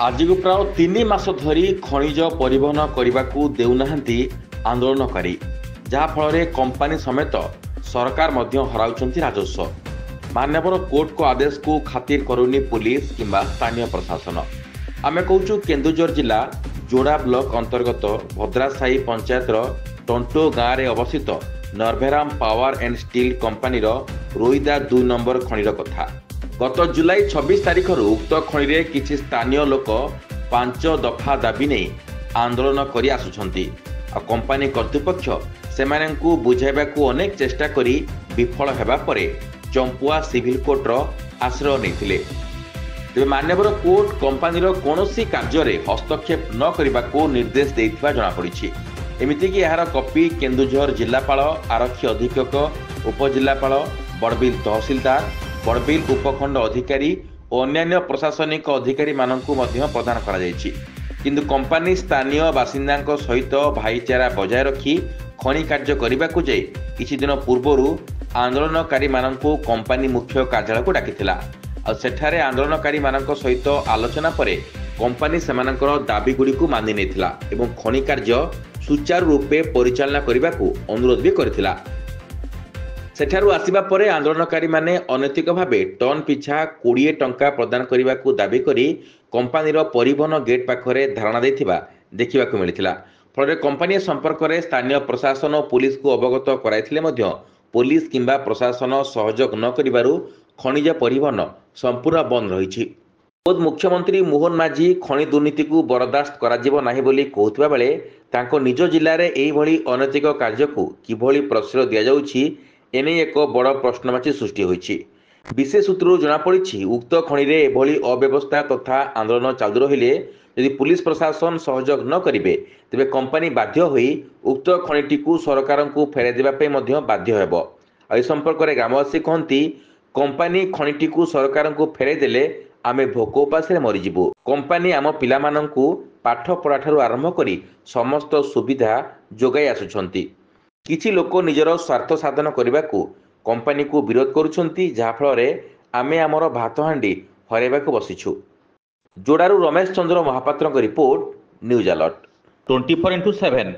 आज को प्राय 3 मास धरी खनिज परिवहन करने को देउनाहांती आंदोलनकारी जहाँफल कंपानी समेत सरकार हराउछंती राजस्व। मान्यवर कोर्ट को आदेश को खातिर करुनी पुलिस किंबा स्थानीय प्रशासन। आमे कहूँ केन्दुझर जिला जोड़ा ब्लॉक अंतर्गत भद्रासाही पंचायत टंटो गाँव में अवस्थित Narbheram power and steel company रोईदा 2 नंबर खनिर कथा। गत जुलाई 26 तारिख उक्त खनि रे किछि स्थानीय लोक 5 दफा दाबी नहीं आंदोलन करि आसुछंती। कंपानी कर्तृपक्ष सेमानंकु बुझाइबाकू अनेक चेष्टा करी विफल हेबा परे चंपुआ सिविल कोर्ट रो आश्रय नैथिले। तेबे मान्यवर कोर्ट कंपानीर कोनोसी कार्य हस्तक्षेप न करबाकू निर्देश देइथिबा जणा पड़िछि। एमिति कि यार कॉपी केन्दुझर जिलापाल, आरक्षी अधीक्षक, उपजिलापाल, बड़बिल तहसीलदार, बड़बिल उपखंड अधिकारी और अन्य प्रशासनिक अधिकारी माननकु मध्य प्रदान करा जायछि। किंतु कंपानी स्थानीय बासिंदा सहित भाईचारा बजाय रखी खनि कार्य करने को जाई किछि दिन पूर्व आंदोलनकारी माननकु कंपानी मुख्य कार्यालय को डाकिथिला। और सेठारे आंदोलनकारी माननक सहित आलोचना परे कंपानी सेमानकर दाबी गुडी को मानि नेथिला एवं खनि कार्य सुचारू रूपे परिचालना करने को अनुरोध भी करथिला। सेठारु आसिबा परे आंदोलनकारी माने अनैतिक भावे टन पिछा 20 टंका प्रदान करने को दाबी करी कंपानीर परिवहन गेट पाखरे धारणा देथिबा देखिबाकू मिलिथिला। फଳରେ कंपानी संपर्क में स्थानीय प्रशासन और पुलिस को अवगत कराइथिले मध्य पुलिस किंबा प्रशासन सहयोग न करिबारु खनिज परिवहन संपूर्ण बंद रहिछि। खुद मुख्यमंत्री मोहन माझी खनि दुर्नीति को बर्दाश्त कराजिबो नाही बोली कहउतबा बेले तांको निज जिल्ला रे एही भली अनैतिक कार्य को किभली प्रश्रय दिया जाउछि एने एक बड़ प्रश्नवाची सृष्टि होइछि। विशेष सूत्रु जनापड़ी उक्त खनि रे एभली अव्यवस्था तथा आंदोलन चालू रहिले यदि पुलिस प्रशासन सहयोग न करिवे तेबे कंपानी बाध्य होई उक्त खनिटी को सरकार को फेराई देबा पे मध्य बाध्य हेबो। ए संपर्क में ग्रामवासी कहती कंपानी खनिटी को सरकार को फेराई देले आमे भोक उपास मरीजु। कंपानी आम पिलामानंकु पाठ पढ़ा ठारू आरंभ करी समस्त सुविधा जोगाई आसुछंती। किछि लोक निजर स्वार्थ साधन करने को कंपानी को विरोध करुछंती जहाँफल आमे आमर भात हांडी हरैबाकू बसिछु। जोड़ारू Ramesh Chandra Mahapatra report news alert 24x7।